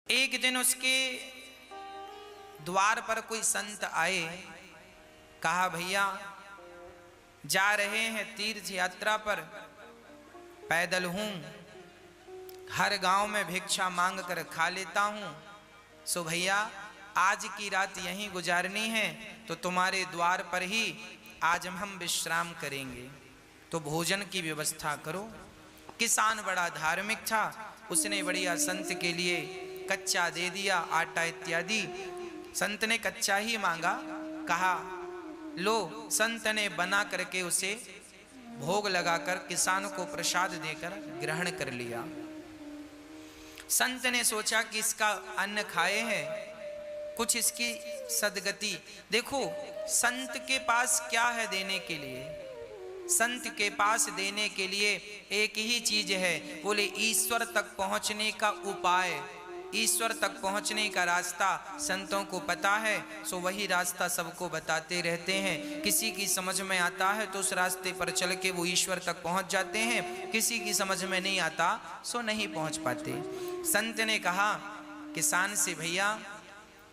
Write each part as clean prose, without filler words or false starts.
एक दिन उसके द्वार पर कोई संत आए, कहा भैया जा रहे हैं तीर्थ यात्रा पर, पैदल हूं, हर गांव में भिक्षा मांग कर खा लेता हूं, सो भैया आज की रात यहीं गुजारनी है, तो तुम्हारे द्वार पर ही आज हम विश्राम करेंगे, तो भोजन की व्यवस्था करो। किसान बड़ा धार्मिक था, उसने बढ़िया संत के लिए कच्चा दे दिया, आटा इत्यादि। संत ने कच्चा ही मांगा, कहा लो। संत ने बना करके उसे भोग लगाकर किसान को प्रसाद देकर ग्रहण कर लिया। संत ने सोचा कि इसका अन्न खाए हैं, कुछ इसकी सदगति। देखो संत के पास क्या है देने के लिए? संत के पास देने के लिए एक ही चीज है, बोले ईश्वर तक पहुंचने का उपाय, ईश्वर तक पहुंचने का रास्ता संतों को पता है, सो वही रास्ता सबको बताते रहते हैं। किसी की समझ में आता है तो उस रास्ते पर चल के वो ईश्वर तक पहुंच जाते हैं, किसी की समझ में नहीं आता सो नहीं पहुंच पाते। संत ने कहा किसान से, भैया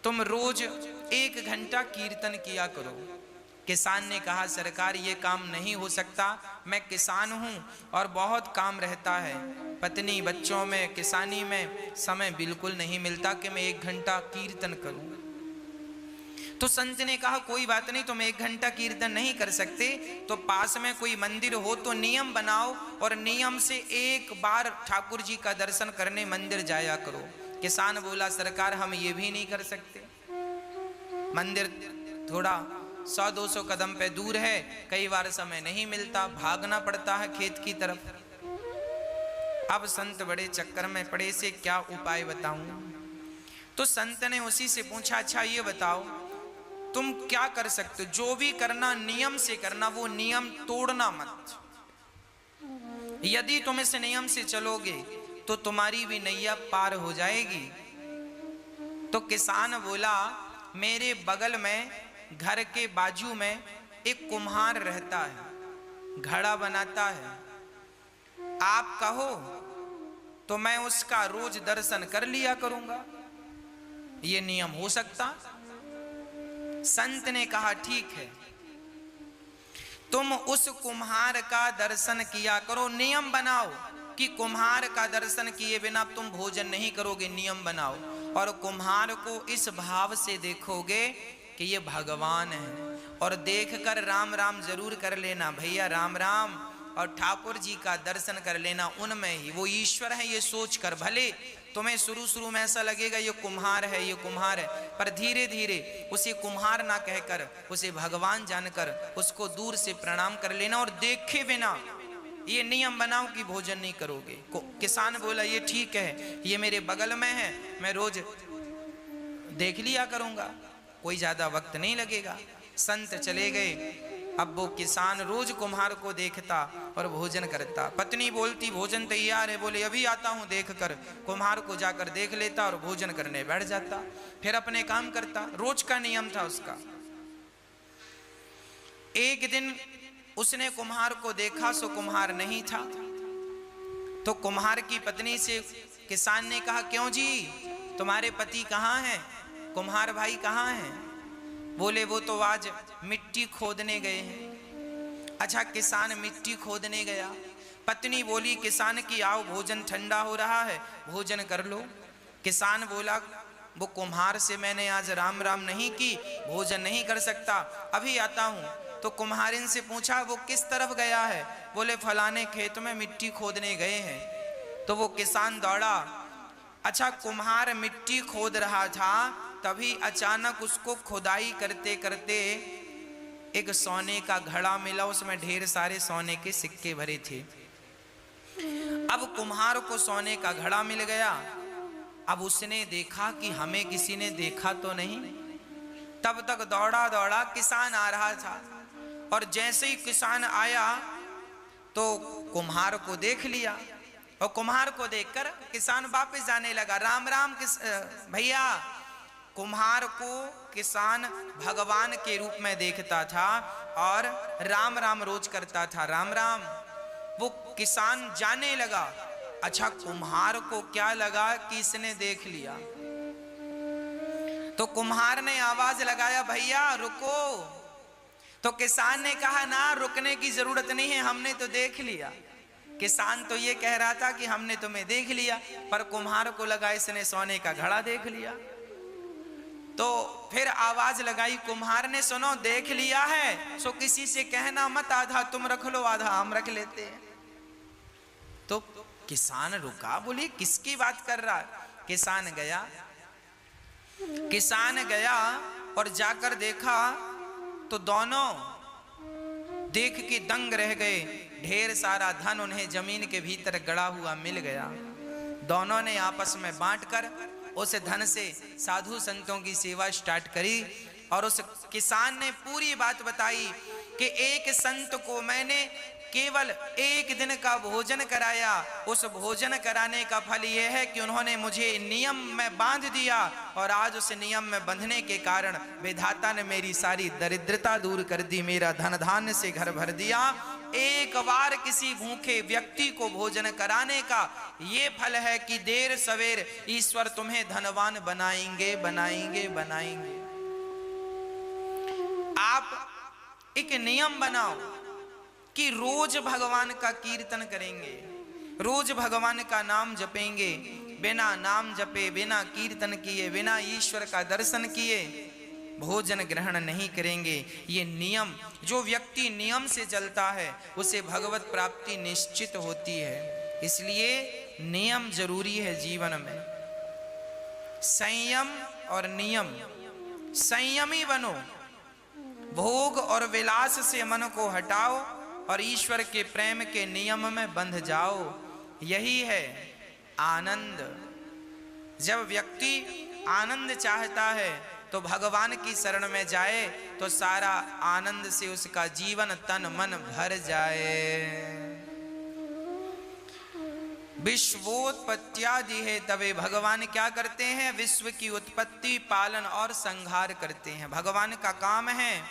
तुम रोज 1 घंटा कीर्तन किया करो। किसान ने कहा सरकार ये काम नहीं हो सकता, मैं किसान हूं और बहुत काम रहता है, पत्नी बच्चों में किसानी में समय बिल्कुल नहीं मिलता कि मैं 1 घंटा कीर्तन करूं। तो संत ने कहा कोई बात नहीं, तुम 1 घंटा कीर्तन नहीं कर सकते तो पास में कोई मंदिर हो तो नियम बनाओ और नियम से 1 बार ठाकुर जी का दर्शन करने मंदिर जाया करो। किसान बोला सरकार हम ये भी नहीं कर सकते, मंदिर थोड़ा 100-200 कदम पे दूर है, कई बार समय नहीं मिलता, भागना पड़ता है खेत की तरफ। अब संत बड़े चक्कर में पड़े, से क्या उपाय बताऊं? तो संत ने उसी से पूछा अच्छा ये बताओ तुम क्या कर सकते हो? जो भी करना नियम से करना, वो नियम तोड़ना मत। यदि तुम इस नियम से चलोगे तो तुम्हारी भी नैया पार हो जाएगी। तो किसान बोला मेरे बगल में घर के बाजू में एक कुम्हार रहता है, घड़ा बनाता है, आप कहो तो मैं उसका रोज दर्शन कर लिया करूंगा, ये नियम हो सकता? संत ने कहा ठीक है, तुम उस कुम्हार का दर्शन किया करो, नियम बनाओ कि कुम्हार का दर्शन किए बिना तुम भोजन नहीं करोगे, नियम बनाओ। और कुम्हार को इस भाव से देखोगे कि ये भगवान है, और देखकर राम राम जरूर कर लेना भैया, राम राम, और ठाकुर जी का दर्शन कर लेना, उनमें ही वो ईश्वर है ये सोच कर। भले तुम्हें शुरू में ऐसा लगेगा ये कुम्हार है, ये कुम्हार है, पर धीरे धीरे उसे कुम्हार ना कहकर उसे भगवान जानकर उसको दूर से प्रणाम कर लेना, और देखे बिना ये नियम बनाओ कि भोजन नहीं करोगे। किसान बोला ये ठीक है, ये मेरे बगल में है, मैं रोज देख लिया करूंगा, कोई ज्यादा वक्त नहीं लगेगा। संत चले गए। अब वो किसान रोज कुम्हार को देखता और भोजन करता। पत्नी बोलती भोजन तैयार है, बोले अभी आता हूं देख कर। कुम्हार को जाकर देख लेता और भोजन करने बैठ जाता, फिर अपने काम करता, रोज का नियम था उसका। एक दिन उसने कुम्हार को देखा, सो कुम्हार नहीं था। तो कुम्हार की पत्नी से किसान ने कहा क्यों जी तुम्हारे पति कहाँ हैं, कुम्हार भाई कहाँ हैं? बोले वो तो आज मिट्टी खोदने गए हैं। अच्छा किसान मिट्टी खोदने गया। पत्नी बोली किसान की आओ भोजन ठंडा हो रहा है, भोजन कर लो। किसान बोला वो कुम्हार से मैंने आज राम राम नहीं की, भोजन नहीं कर सकता, अभी आता हूँ। तो कुम्हारिन से पूछा वो किस तरफ गया है? बोले फलाने खेत में मिट्टी खोदने गए हैं। तो वो किसान दौड़ा। अच्छा कुम्हार मिट्टी खोद रहा था, तभी अचानक उसको खुदाई करते करते एक सोने का घड़ा मिला, उसमें ढेर सारे सोने के सिक्के भरे थे। अब कुम्हार को सोने का घड़ा मिल गया। अब उसने देखा कि हमें किसी ने देखा तो नहीं। तब तक दौड़ा दौड़ा किसान आ रहा था, और जैसे ही किसान आया तो कुम्हार को देख लिया, और कुम्हार को देखकर किसान वापस जाने लगा। राम राम भैया। कुम्हार को किसान भगवान के रूप में देखता था और राम राम रोज करता था, राम राम। वो किसान जाने लगा अच्छा, कुम्हार को क्या लगा कि इसने देख लिया, तो कुम्हार ने आवाज लगाया, भैया रुको। तो किसान ने कहा, ना रुकने की जरूरत नहीं है, हमने तो देख लिया। किसान तो ये कह रहा था कि हमने तुम्हें देख लिया, पर कुम्हार को लगा इसने सोने का घड़ा देख लिया। तो फिर आवाज लगाई कुम्हार ने, सुनो देख लिया है सो किसी से कहना मत, आधा तुम रख लो आधा हम रख लेते हैं। तो किसान रुका, बोली किसकी बात कर रहा है। किसान गया और जाकर देखा तो दोनों देख के दंग रह गए। ढेर सारा धन उन्हें जमीन के भीतर गड़ा हुआ मिल गया। दोनों ने आपस में बांटकर उस धन से साधु संतों की सेवा स्टार्ट करी। और उस किसान ने पूरी बात बताई कि एक संत को मैंने केवल एक दिन का भोजन कराया, उस भोजन कराने का फल यह है कि उन्होंने मुझे नियम में बांध दिया, और आज उस नियम में बंधने के कारण विधाता ने मेरी सारी दरिद्रता दूर कर दी, मेरा धन धान्य से घर भर दिया। एक बार किसी भूखे व्यक्ति को भोजन कराने का ये फल है कि देर सवेर ईश्वर तुम्हें धनवान बनाएंगे बनाएंगे बनाएंगे। आप एक नियम बनाओ कि रोज भगवान का कीर्तन करेंगे, रोज भगवान का नाम जपेंगे। बिना नाम जपे, बिना कीर्तन किए, बिना ईश्वर का दर्शन किए भोजन ग्रहण नहीं करेंगे। ये नियम, जो व्यक्ति नियम से चलता है उसे भगवत प्राप्ति निश्चित होती है। इसलिए नियम जरूरी है जीवन में। संयम और नियम, संयमी बनो, भोग और विलास से मन को हटाओ और ईश्वर के प्रेम के नियम में बंध जाओ। यही है आनंद। जब व्यक्ति आनंद चाहता है तो भगवान की शरण में जाए तो सारा आनंद से उसका जीवन तन मन भर जाए। विश्वोत्पत्त्यादि है, तवे भगवान क्या करते हैं, विश्व की उत्पत्ति, पालन और संहार करते हैं। भगवान का काम है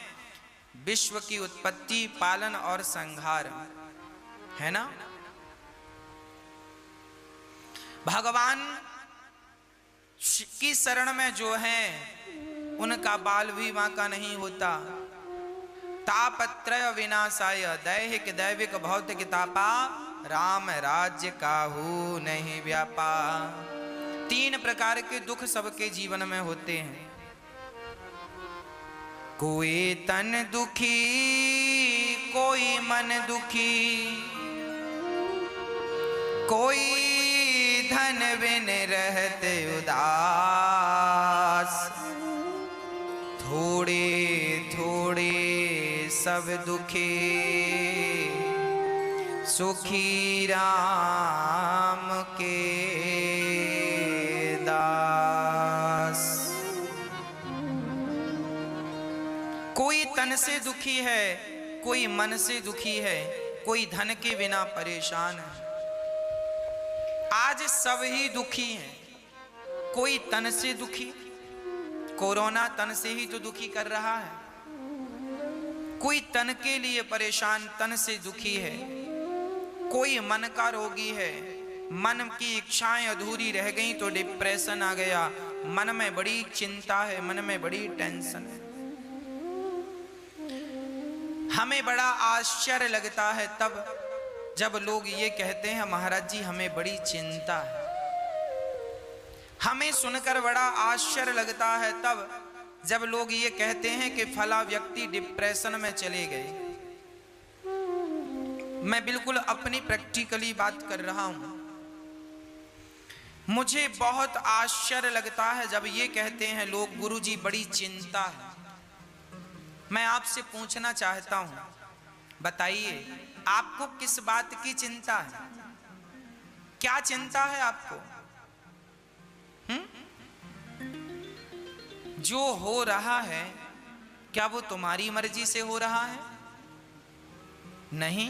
विश्व की उत्पत्ति, पालन और संहार, है ना। भगवान की शरण में जो है उनका बाल भी बांका नहीं होता। तापत्रय विनाशाय, दैहिक दैविक भौतिक तापा, राम राज्य काहू नहीं व्यापा। 3 प्रकार के दुख सबके जीवन में होते हैं। कोई तन दुखी, कोई मन दुखी, कोई धन बिन रहते उदास। थोड़े थोड़े सब दुखी, सुखी राम के दास। कोई तन से दुखी है, कोई मन से दुखी है, कोई धन के बिना परेशान है। आज सब ही दुखी हैं। कोई तन से दुखी, कोरोना तन से ही तो दुखी कर रहा है। कोई तन के लिए परेशान, तन से दुखी है। कोई मन का रोगी है, मन की इच्छाएं अधूरी रह गई तो डिप्रेशन आ गया, मन में बड़ी चिंता है, मन में बड़ी टेंशन है। हमें बड़ा आश्चर्य लगता है तब जब लोग ये कहते हैं महाराज जी हमें बड़ी चिंता है। हमें सुनकर बड़ा आश्चर्य लगता है तब जब लोग ये कहते हैं कि फला व्यक्ति डिप्रेशन में चले गए। मैं बिल्कुल अपनी प्रैक्टिकली बात कर रहा हूं। मुझे बहुत आश्चर्य लगता है जब ये कहते हैं लोग गुरुजी बड़ी चिंता है। मैं आपसे पूछना चाहता हूं, बताइए आपको किस बात की चिंता है? क्या चिंता है आपको? जो हो रहा है क्या वो तुम्हारी मर्जी से हो रहा है? नहीं,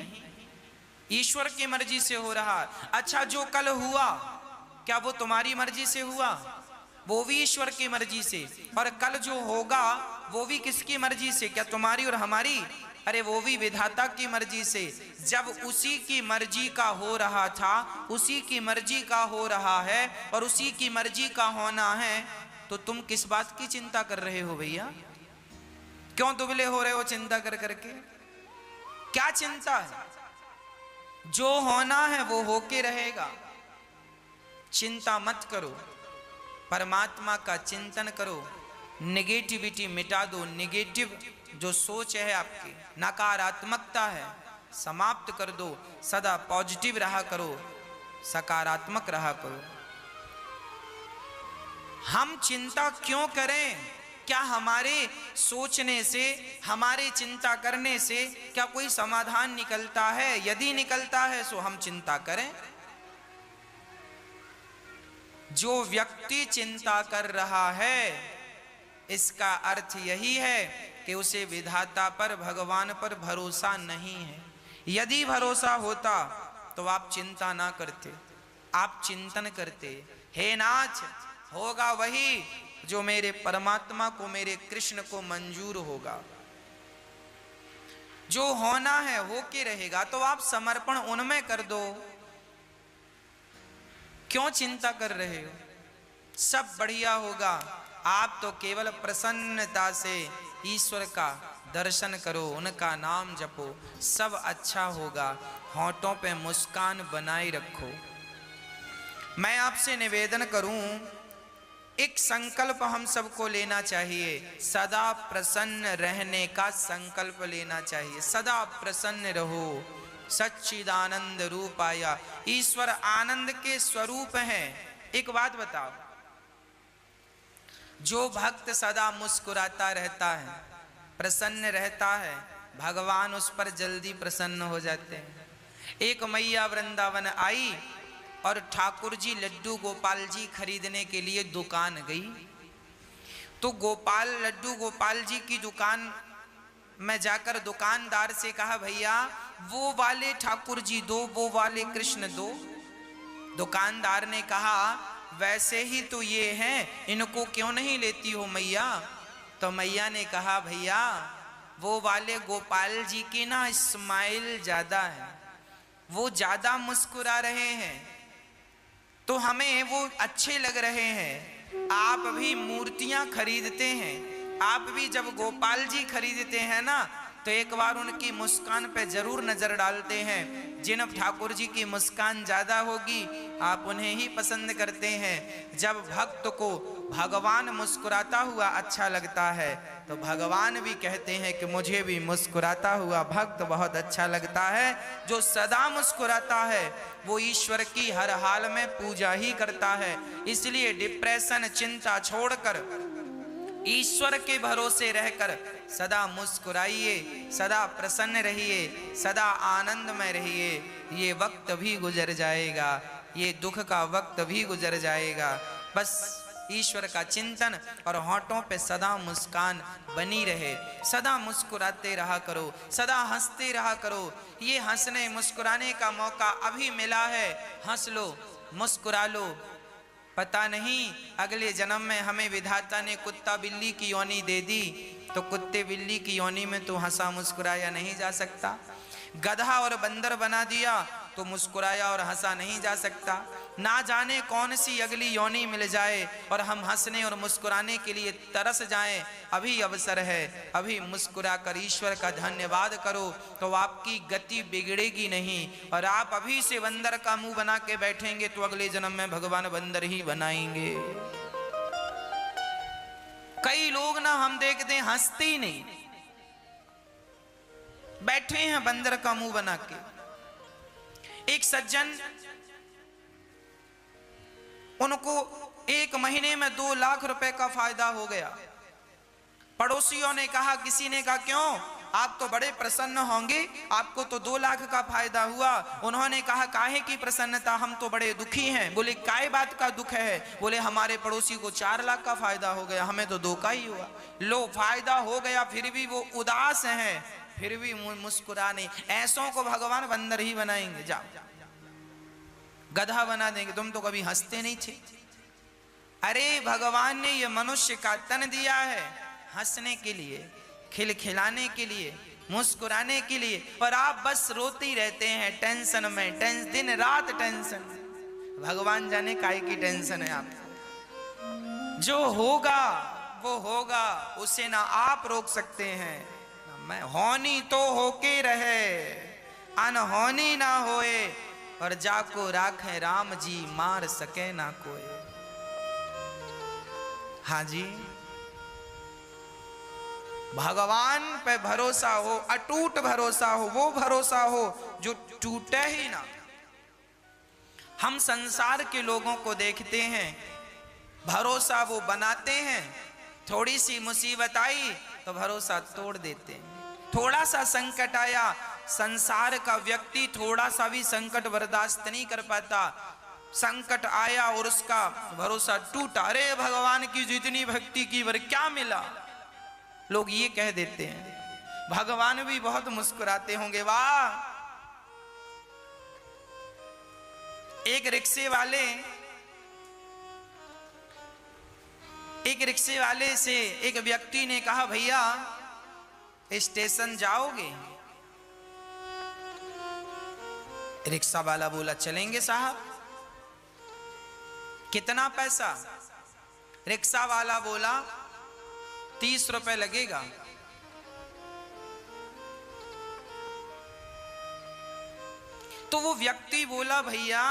ईश्वर की मर्जी से हो रहा है। अच्छा, जो कल हुआ क्या वो तुम्हारी मर्जी से हुआ? वो भी ईश्वर की मर्जी से। और कल जो होगा वो भी किसकी मर्जी से? क्या तुम्हारी और हमारी? अरे वो भी विधाता की मर्जी से। जब उसी की मर्जी का हो रहा था, उसी की मर्जी का हो रहा है और उसी की मर्जी का होना है, तो तुम किस बात की चिंता कर रहे हो भैया? क्यों दुबले हो रहे हो चिंता कर करके? क्या चिंता है? जो होना है वो होके रहेगा। चिंता मत करो, परमात्मा का चिंतन करो, नेगेटिविटी मिटा दो। नेगेटिव जो सोच है आपकी, नकारात्मकता है, समाप्त कर दो। सदा पॉजिटिव रहा करो, सकारात्मक रहा करो। हम चिंता क्यों करें? क्या हमारे सोचने से, हमारे चिंता करने से क्या कोई समाधान निकलता है? यदि निकलता है तो हम चिंता करें। जो व्यक्ति चिंता कर रहा है, इसका अर्थ यही है कि उसे विधाता पर, भगवान पर भरोसा नहीं है। यदि भरोसा होता तो आप चिंता ना करते, आप चिंतन करते, हे नाथ, होगा वही जो मेरे परमात्मा को, मेरे कृष्ण को मंजूर होगा। जो होना है होके रहेगा, तो आप समर्पण उनमें कर दो। क्यों चिंता कर रहे हो? सब बढ़िया होगा। आप तो केवल प्रसन्नता से ईश्वर का दर्शन करो, उनका नाम जपो, सब अच्छा होगा। होठों पे मुस्कान बनाए रखो। मैं आपसे निवेदन करूं, एक संकल्प हम सबको लेना चाहिए। सदा प्रसन्न रहने का संकल्प लेना चाहिए। सदा प्रसन्न रहो। सच्चिदानंद रूपाया, ईश्वर आनंद के स्वरूप हैं। एक बात बताओ, जो भक्त सदा मुस्कुराता रहता है, प्रसन्न रहता है, भगवान उस पर जल्दी प्रसन्न हो जाते हैं। एक मैया वृंदावन आई और ठाकुर जी लड्डू गोपाल जी खरीदने के लिए दुकान गई। तो लड्डू गोपाल जी की दुकान में जाकर दुकानदार से कहा, भैया वो वाले ठाकुर जी दो, वो वाले कृष्ण दो। दुकानदार ने कहा, वैसे ही तो ये हैं, इनको क्यों नहीं लेती हो मैया? तो मैया ने कहा, भैया वो वाले गोपाल जी की ना स्माइल ज्यादा है, वो ज्यादा मुस्कुरा रहे हैं, तो हमें वो अच्छे लग रहे हैं। आप भी मूर्तियां खरीदते हैं, आप भी जब गोपाल जी खरीदते हैं ना, तो एक बार उनकी मुस्कान पे जरूर नजर डालते हैं। जिन ठाकुर जी की मुस्कान ज्यादा होगी, आप उन्हें ही पसंद करते हैं। जब भक्त को भगवान मुस्कुराता हुआ अच्छा लगता है, तो भगवान भी कहते हैं कि मुझे भी मुस्कुराता हुआ भक्त बहुत अच्छा लगता है। जो सदा मुस्कुराता है वो ईश्वर की हर हाल में पूजा ही करता है। इसलिए डिप्रेशन, चिंता छोड़कर ईश्वर के भरोसे रहकर सदा मुस्कुराइए, सदा प्रसन्न रहिए, सदा आनंद में रहिए। ये वक्त भी गुजर जाएगा, ये दुख का वक्त भी गुजर जाएगा। बस ईश्वर का चिंतन और होठों पे सदा मुस्कान बनी रहे। सदा मुस्कुराते रहा करो, सदा हंसते रहा करो। ये हंसने मुस्कुराने का मौका अभी मिला है, हंस लो, मुस्कुरा लो। पता नहीं अगले जन्म में हमें विधाता ने कुत्ता बिल्ली की योनि दे दी, तो कुत्ते बिल्ली की योनि में तो हंसा मुस्कुराया नहीं जा सकता। गधा और बंदर बना दिया तो मुस्कुराया और हंसा नहीं जा सकता। ना जाने कौन सी अगली योनि मिल जाए और हम हंसने और मुस्कुराने के लिए तरस जाएं। अभी अवसर है, अभी मुस्कुरा कर ईश्वर का धन्यवाद करो, तो आपकी गति बिगड़ेगी नहीं। और आप अभी से बंदर का मुंह बना के बैठेंगे तो अगले जन्म में भगवान बंदर ही बनाएंगे। कई लोग ना हम देखते हैं हंसते ही नहीं, बैठे हैं बंदर का मुंह बना के। एक सज्जन, उनको 1 महीने में 2 लाख रुपए का फायदा हो गया। पड़ोसियों ने कहा, किसी ने कहा क्यों, आप तो बड़े प्रसन्न होंगे, आपको तो 2 लाख का फायदा हुआ। उन्होंने कहा, काहे की प्रसन्नता, हम तो बड़े दुखी हैं। बोले, काय बात का दुख है? बोले, हमारे पड़ोसी को 4 लाख का फायदा हो गया, हमें तो 2 का ही हुआ। लो, फायदा हो गया फिर भी वो उदास हैं, फिर भी मुस्कुरा नहीं। ऐसों को भगवान बंदर ही बनाएंगे, जाओ गधा बना देंगे। तुम तो कभी हंसते नहीं थे। अरे भगवान ने ये मनुष्य का तन दिया है हंसने के लिए, खिलखिलाने के लिए, मुस्कुराने के लिए, और आप बस रोते ही रहते हैं टेंशन में, दिन रात टेंशन। भगवान जाने काहे की टेंशन है आपको। जो होगा वो होगा, उसे ना आप रोक सकते हैं ना मैं। होनी तो होके रहे, अनहोनी ना होए, और जाको राखे राम जी, मार सके ना कोई। हाँ जी, भगवान पे भरोसा हो, अटूट भरोसा हो, वो भरोसा हो जो टूटे ही ना। हम संसार के लोगों को देखते हैं, भरोसा वो बनाते हैं, थोड़ी सी मुसीबत आई तो भरोसा तोड़ देते हैं। थोड़ा सा संकट आया, संसार का व्यक्ति थोड़ा सा भी संकट बर्दाश्त नहीं कर पाता। संकट आया और उसका भरोसा टूटा, अरे भगवान की जितनी भक्ति की वर क्या मिला, लोग ये कह देते हैं। भगवान भी बहुत मुस्कुराते होंगे। वाह, एक रिक्शे वाले से एक व्यक्ति ने कहा, भैया स्टेशन जाओगे? रिक्शा वाला बोला, चलेंगे साहब। कितना पैसा? रिक्शा वाला बोला, 30 रुपए लगेगा। तो वो व्यक्ति बोला, भैया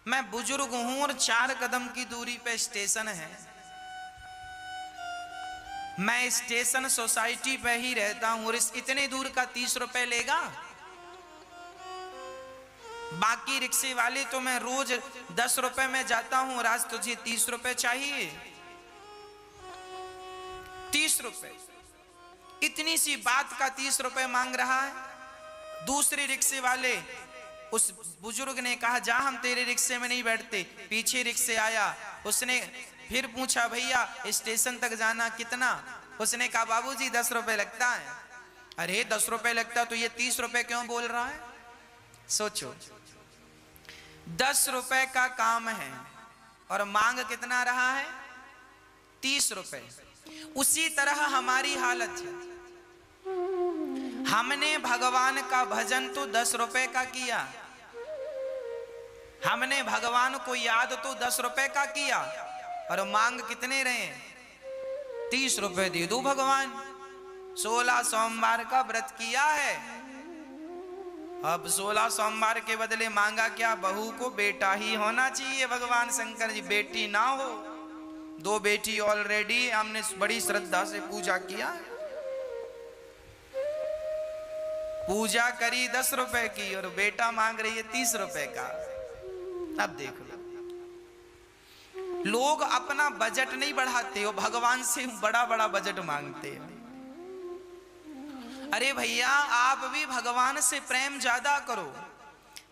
मैं बुजुर्ग हूं और 4 कदम की दूरी पे स्टेशन है, मैं स्टेशन सोसाइटी पे ही रहता हूं, और इस इतने दूर का 30 रुपए लेगा? बाकी रिक्शे वाले तो मैं रोज 10 रुपए में जाता हूं, और आज तुझे 30 रुपए चाहिए? 30 रुपए, इतनी सी बात का 30 रुपए मांग रहा है। दूसरे रिक्शे वाले, उस बुजुर्ग ने कहा, जा हम तेरे रिक्शे में नहीं बैठते। पीछे रिक्शे आया, उसने फिर पूछा, भैया स्टेशन तक जाना कितना? उसने कहा, बाबूजी 10 रुपए लगता है। अरे 10 रुपए लगता तो ये 30 रुपए क्यों बोल रहा है? सोचो, 10 रुपए का काम है और मांग कितना रहा है? 30 रुपए। उसी तरह हमारी हालत है। हमने भगवान का भजन तो 10 रुपए का किया, हमने भगवान को याद तो 10 रुपए का किया, और मांग कितने रहे? 30 रुपए दे दो भगवान। 16 सोमवार का व्रत किया है, अब 16 सोमवार के बदले मांगा क्या? बहू को बेटा ही होना चाहिए। भगवान शंकर जी बेटी ना हो, 2 बेटी ऑलरेडी हमने बड़ी श्रद्धा से पूजा किया, पूजा करी 10 रुपए की, और बेटा मांग रही है 30 रुपए का। अब देख लो, लोग अपना बजट नहीं बढ़ाते हो, भगवान से बड़ा बड़ा बजट मांगते हैं। अरे भैया, आप भी भगवान से प्रेम ज्यादा करो,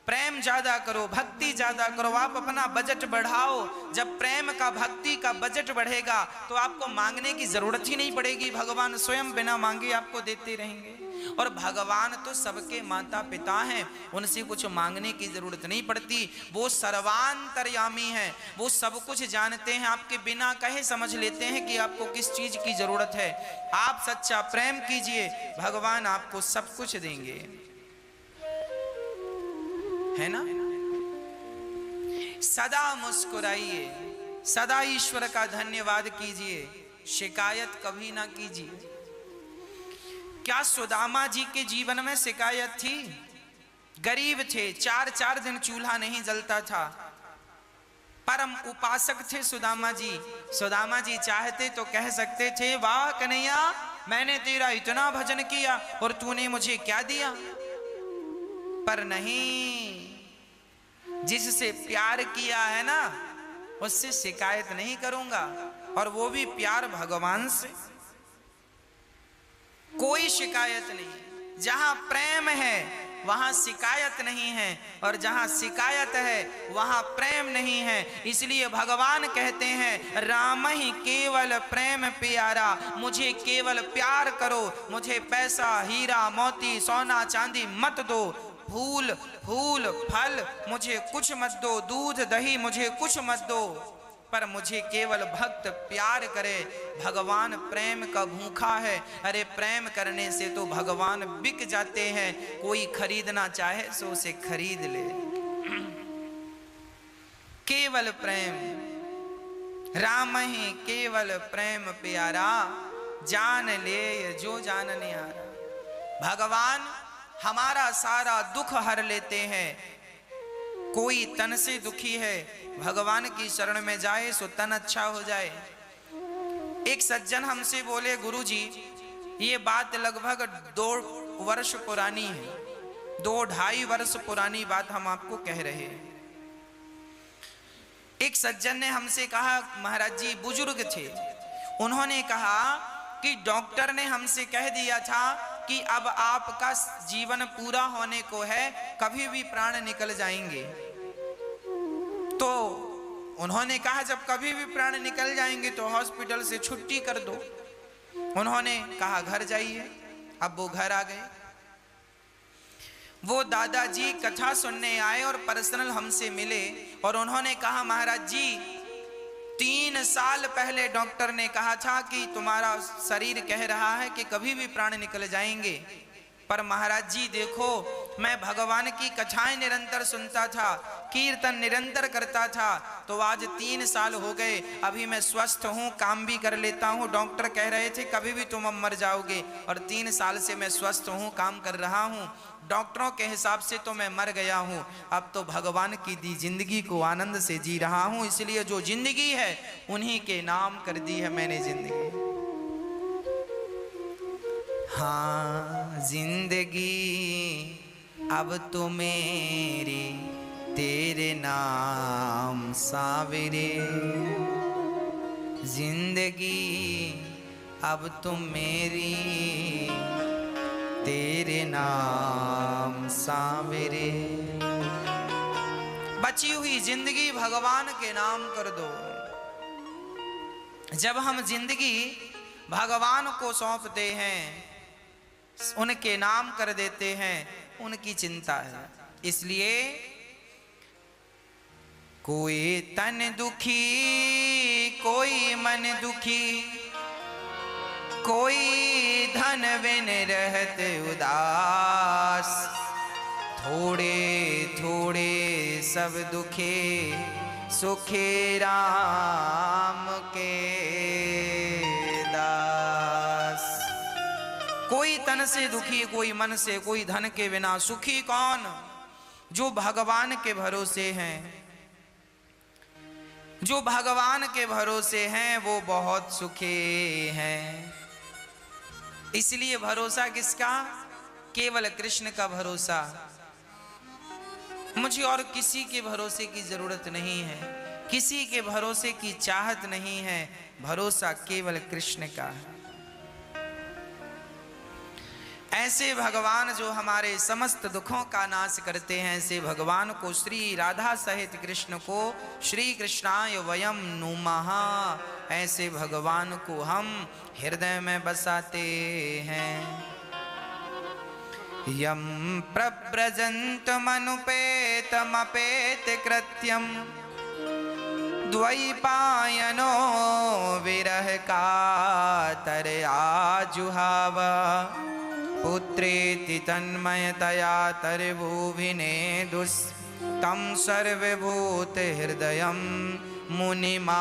प्रेम ज्यादा करो, भक्ति ज्यादा करो। आप अपना बजट बढ़ाओ। जब प्रेम का, भक्ति का बजट बढ़ेगा तो आपको मांगने की जरूरत ही नहीं पड़ेगी। भगवान स्वयं बिना मांगे आपको देते रहेंगे। और भगवान तो सबके माता पिता हैं, उनसे कुछ मांगने की जरूरत नहीं पड़ती। वो सर्वांतर्यामी हैं, वो सब कुछ जानते हैं। आपके बिना कहे समझ लेते हैं कि आपको किस चीज की जरूरत है। आप सच्चा प्रेम कीजिए, भगवान आपको सब कुछ देंगे, है ना। सदा मुस्कुराइए, सदा ईश्वर का धन्यवाद कीजिए, शिकायत कभी ना कीजिए। क्या सुदामा जी के जीवन में शिकायत थी? गरीब थे, 4 दिन चूल्हा नहीं जलता था, परम उपासक थे सुदामा जी। सुदामा जी चाहते तो कह सकते थे, वाह कन्हैया, मैंने तेरा इतना भजन किया और तूने मुझे क्या दिया। पर नहीं, जिससे प्यार किया है ना, उससे शिकायत नहीं करूंगा, और वो भी प्यार भगवान से। कोई शिकायत नहीं। जहां प्रेम है वहां शिकायत नहीं है, और जहां शिकायत है वहां प्रेम नहीं है। इसलिए भगवान कहते हैं, राम ही केवल प्रेम प्यारा, मुझे केवल प्यार करो, मुझे पैसा हीरा मोती सोना चांदी मत दो, फूल फल मुझे कुछ मत दो, दूध दही मुझे कुछ मत दो। पर मुझे केवल भक्त प्यार करे। भगवान प्रेम का भूखा है। अरे प्रेम करने से तो भगवान बिक जाते हैं। कोई खरीदना चाहे सो उसे खरीद ले। केवल प्रेम, राम ही केवल प्रेम प्यारा, जान ले जो जानने हारा। भगवान हमारा सारा दुख हर लेते हैं। कोई तन से दुखी है, भगवान की शरण में जाए सो तन अच्छा हो जाए। एक सज्जन हमसे बोले, गुरुजी ये बात लगभग 2 वर्ष पुरानी है, 2-2.5 वर्ष पुरानी बात हम आपको कह रहे हैं। एक सज्जन ने हमसे कहा, महाराज जी बुजुर्ग थे, उन्होंने कहा कि डॉक्टर ने हमसे कह दिया था कि अब आपका जीवन पूरा होने को है, कभी भी प्राण निकल जाएंगे। तो उन्होंने कहा जब कभी भी प्राण निकल जाएंगे तो हॉस्पिटल से छुट्टी कर दो। उन्होंने कहा घर जाइए। अब वो घर आ गए। वो दादाजी कथा सुनने आए और पर्सनल हमसे मिले और उन्होंने कहा, महाराज जी 3 साल पहले डॉक्टर ने कहा था कि तुम्हारा शरीर कह रहा है कि कभी भी प्राण निकल जाएंगे, पर महाराज जी देखो मैं भगवान की कथाएं निरंतर सुनता था, कीर्तन निरंतर करता था, तो आज 3 साल हो गए, अभी मैं स्वस्थ हूँ, काम भी कर लेता हूँ। डॉक्टर कह रहे थे कभी भी तुम अब मर जाओगे और 3 साल से मैं स्वस्थ हूँ, काम कर रहा हूँ। डॉक्टरों के हिसाब से तो मैं मर गया हूँ, अब तो भगवान की दी जिंदगी को आनंद से जी रहा हूँ, इसलिए जो जिंदगी है उन्हीं के नाम कर दी है मैंने जिंदगी। हाँ जिंदगी अब तो मेरी तेरे नाम सावरे, जिंदगी अब तो मेरी तेरे नाम सावरे। बची हुई जिंदगी भगवान के नाम कर दो। जब हम जिंदगी भगवान को सौंपते हैं, उनके नाम कर देते हैं, उनकी चिंता है। इसलिए कोई तन दुखी, कोई मन दुखी, कोई धन बिन रहत उदास, थोड़े थोड़े सब दुखे, सुखे राम के दास। कोई तन से दुखी, कोई मन से, कोई धन के बिना। सुखी कौन? जो भगवान के भरोसे हैं। जो भगवान के भरोसे हैं वो बहुत सुखी हैं। इसलिए भरोसा किसका? केवल कृष्ण का भरोसा। मुझे और किसी के भरोसे की जरूरत नहीं है, किसी के भरोसे की चाहत नहीं है, भरोसा केवल कृष्ण का है। ऐसे भगवान जो हमारे समस्त दुखों का नाश करते हैं, ऐसे भगवान को, श्री राधा सहित कृष्ण को श्री कृष्णाय वयम नुमः, ऐसे भगवान को हम हृदय में बसाते हैं। यम प्रव्रजन्तमनुपेतमपेत कृत्यम, द्वैपायनो विरह कातरया जुहाव, पुत्रेति तन्मयतया तर्वुभिने दुस्तं सर्वभूत हृदयं मुनिमानतोऽस्मि।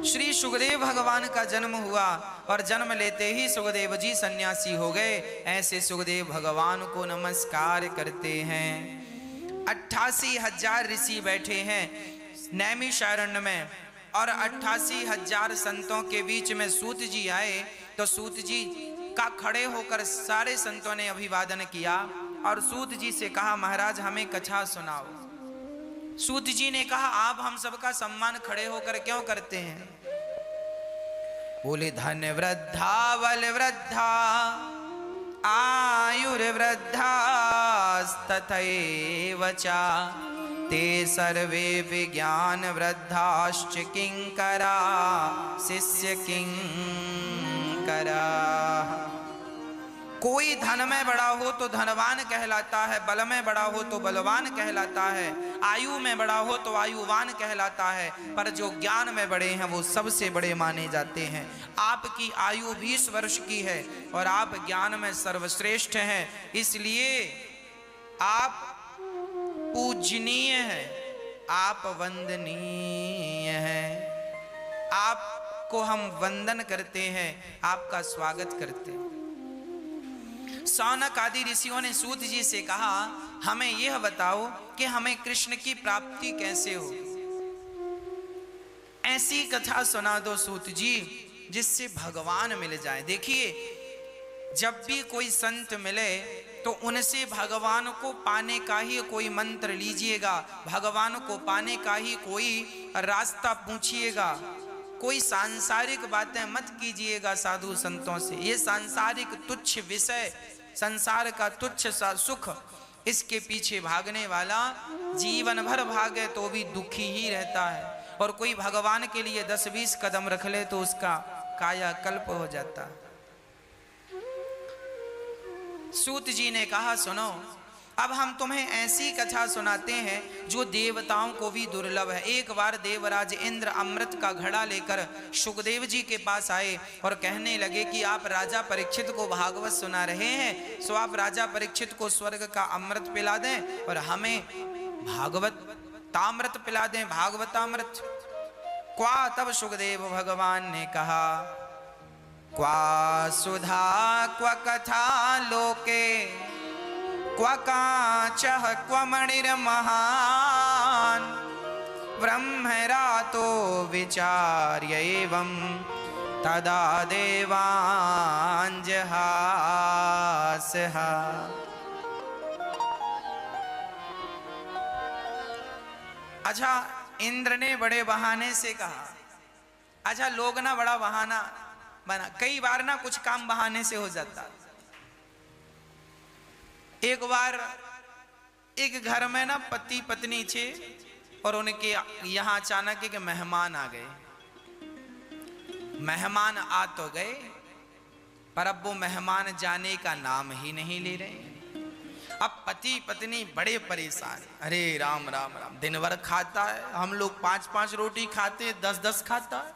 श्री सुखदेव भगवान का जन्म हुआ और जन्म लेते ही सुखदेव जी सन्यासी हो गए। ऐसे सुखदेव भगवान को नमस्कार करते हैं। 88,000 ऋषि बैठे हैं नैमिषारण्य में और 88,000 संतों के बीच में सूत जी आए तो सूत जी का खड़े होकर सारे संतों ने अभिवादन किया और सूत जी से कहा, महाराज हमें कथा सुनाओ। सूत जी ने कहा, आप हम सबका सम्मान खड़े होकर क्यों करते हैं? बोले, धन वृद्धा बल वृद्धा आयुर्वृद्धा तथैव च ते सर्वे विज्ञान वृद्धाश्च किंकरा शिष्य किंकरा। कोई धन में बड़ा हो तो धनवान कहलाता है, बल में बड़ा हो तो बलवान कहलाता है, आयु में बड़ा हो तो आयुवान कहलाता है, पर जो ज्ञान में बड़े हैं वो सबसे बड़े माने जाते हैं। आपकी आयु 20 वर्ष की है और आप ज्ञान में सर्वश्रेष्ठ हैं, इसलिए आप पूजनीय हैं, आप वंदनीय हैं। आपको हम वंदन करते हैं, आपका स्वागत करते हैं। सौनक आदि ऋषियों ने सूत जी से कहा, हमें यह बताओ कि हमें कृष्ण की प्राप्ति कैसे हो। ऐसी कथा सुना दो सूत जी जिससे भगवान मिल जाए। देखिए, जब भी कोई संत मिले तो उनसे भगवान को पाने का ही कोई मंत्र लीजिएगा, भगवान को पाने का ही कोई रास्ता पूछिएगा। कोई सांसारिक बातें मत कीजिएगा साधु संतों से। ये सांसारिक तुच्छ विषय, संसार का तुच्छ सा सुख, इसके पीछे भागने वाला जीवन भर भागे तो भी दुखी ही रहता है, और कोई भगवान के लिए 10-20 कदम रख ले तो उसका कायाकल्प हो जाता है। सूत जी ने कहा, सुनो, अब हम तुम्हें ऐसी कथा सुनाते हैं जो देवताओं को भी दुर्लभ है। एक बार देवराज इंद्र अमृत का घड़ा लेकर सुखदेव जी के पास आए और कहने लगे कि आप राजा परीक्षित को भागवत सुना रहे हैं, सो आप राजा परीक्षित को स्वर्ग का अमृत पिला दें और हमें भागवत तामृत पिला दें, भागवतामृत। क्वा, तब सुखदेव भगवान ने कहा, क्वा सुधा क्व कथा लोके क्व काचः क्व मणिर्महान् ब्रह्मरातो विचार्य एवं तदा देवाञ्जहासः। अच्छा, इंद्र ने बड़े बहाने से कहा। अच्छा, लोग ना बड़ा बहाना बना, कई बार ना कुछ काम बहाने से हो जाता। एक बार एक घर में ना पति पत्नी थे और उनके यहाँ अचानक एक मेहमान आ गए। मेहमान आ तो गए, पर अब वो मेहमान जाने का नाम ही नहीं ले रहे। अब पति पत्नी बड़े परेशान। अरे राम राम राम, दिन भर खाता है, हम लोग 5-5 रोटी खाते हैं, 10-10 खाता है,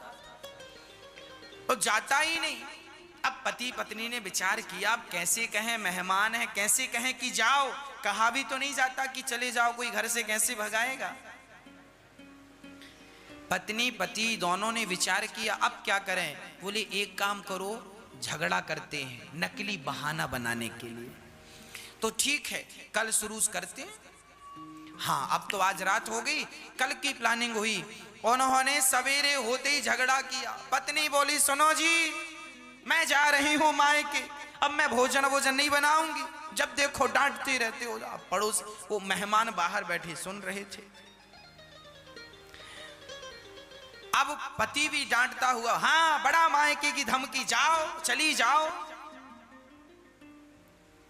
तो जाता ही नहीं। अब पति पत्नी ने विचार किया, अब कैसे कहें, मेहमान है, कैसे कहें कि जाओ, कहा भी तो नहीं जाता कि चले जाओ, कोई घर से कैसे भगाएगा। पत्नी पति दोनों ने विचार किया, अब क्या करें। बोले एक काम करो, झगड़ा करते हैं नकली बहाना बनाने के लिए। तो ठीक है, कल शुरू करते हैं। हाँ, अब तो आज रात हो गई, कल की प्लानिंग हुई। उन्होंने सवेरे होते ही झगड़ा किया। पत्नी बोली, सुनो जी, मैं जा रही हूं मायके, अब मैं भोजन नहीं बनाऊंगी, जब देखो डांटते रहते हो। पड़ोस वो मेहमान बाहर बैठे सुन रहे थे। अब पति भी डांटता हुआ, हाँ बड़ा मायके की धमकी, जाओ चली जाओ,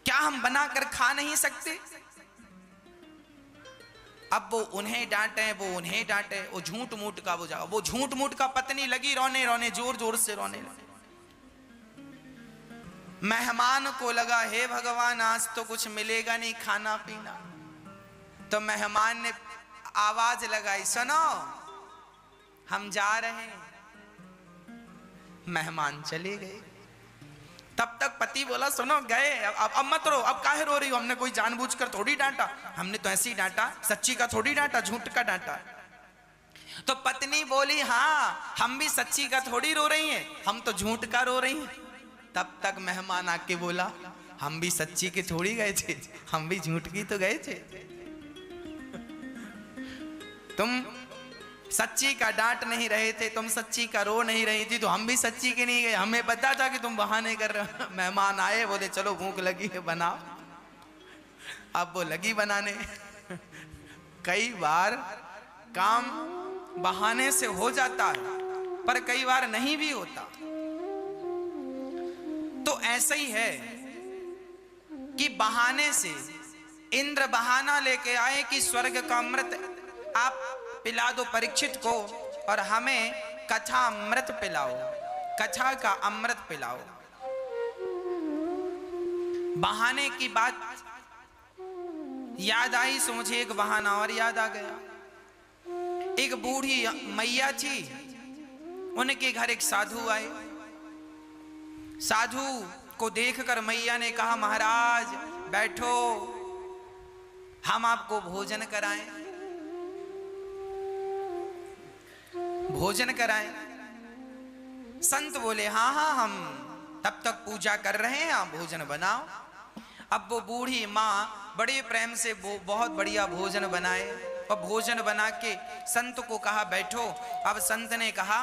क्या हम बनाकर खा नहीं सकते। अब वो उन्हें डांटे, वो उन्हें डांटे, वो झूठ मूठ का वो झूठ मूठ का पत्नी लगी रोने, जोर जोर से रोने लगी। मेहमान को लगा, हे भगवान, आज तो कुछ मिलेगा नहीं खाना पीना। तो मेहमान ने आवाज लगाई, सुनो हम जा रहे हैं। मेहमान चले गए। तब तक पति बोला, सुनो गए, अब मत रो, अब काहे रो रही हो, हमने कोई जानबूझकर थोड़ी डांटा, हमने तो ऐसे ही डांटा, सच्ची का थोड़ी डांटा, झूठ का डांटा। तो पत्नी बोली, हाँ हम भी सच्ची का थोड़ी रो रही हैं, हम तो झूठ का रो रही हैं। तब तक मेहमान आके बोला, हम भी सच्ची के थोड़ी गए थे, हम भी झूठ की तो गए थे। तुम सच्ची का डांट नहीं रहे थे, तुम सच्ची का रो नहीं रही थी, तो हम भी सच्ची के नहीं गए, हमें पता था कि तुम बहाने कर रहे हो। मेहमान आए, बोले चलो भूख लगी है बनाओ। अब वो लगी बनाने। कई बार काम बहाने से हो जाता है, पर कई बार नहीं भी होता। तो ऐसा ही है कि बहाने से इंद्र बहाना लेके आए कि स्वर्ग का अमृत आप पिला दो परीक्षित को और हमें कथा अमृत पिलाओ, कथा का अमृत पिलाओ। बहाने की बात याद आई सो मुझे एक बहाना और याद आ गया। एक बूढ़ी मैया थी, उनके घर एक साधु आए। साधु को देखकर मैया ने कहा, महाराज बैठो, हम आपको भोजन कराएं। भोजन कराएं। संत बोले, हाँ हाँ हम तब तक पूजा कर रहे हैं, आप भोजन बनाओ। अब वो बूढ़ी माँ बड़े प्रेम से वो बहुत बढ़िया भोजन बनाए और भोजन बना के संत को कहा बैठो। अब संत ने कहा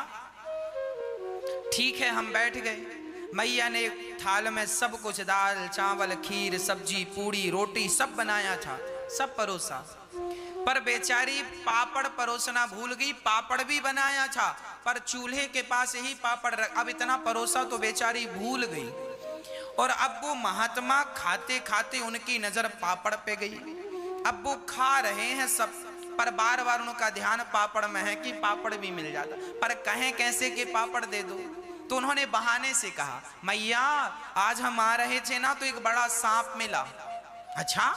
ठीक है, हम बैठ गए। मैया ने थाल में सब कुछ, दाल चावल खीर सब्जी पूड़ी रोटी सब बनाया था, सब परोसा। पर बेचारी पापड़ परोसना भूल गई। पापड़ भी बनाया था पर चूल्हे के पास ही पापड़ अब इतना परोसा तो बेचारी भूल गई। और अब वो महात्मा खाते खाते उनकी नजर पापड़ पे गई। अब वो खा रहे हैं सब, पर बार बार उनका ध्यान पापड़ में है कि पापड़ भी मिल जाता, पर कहें कैसे कि पापड़ दे दो। तो उन्होंने बहाने से कहा, मैया आज हम आ रहे थे ना तो एक बड़ा सांप मिला। अच्छा।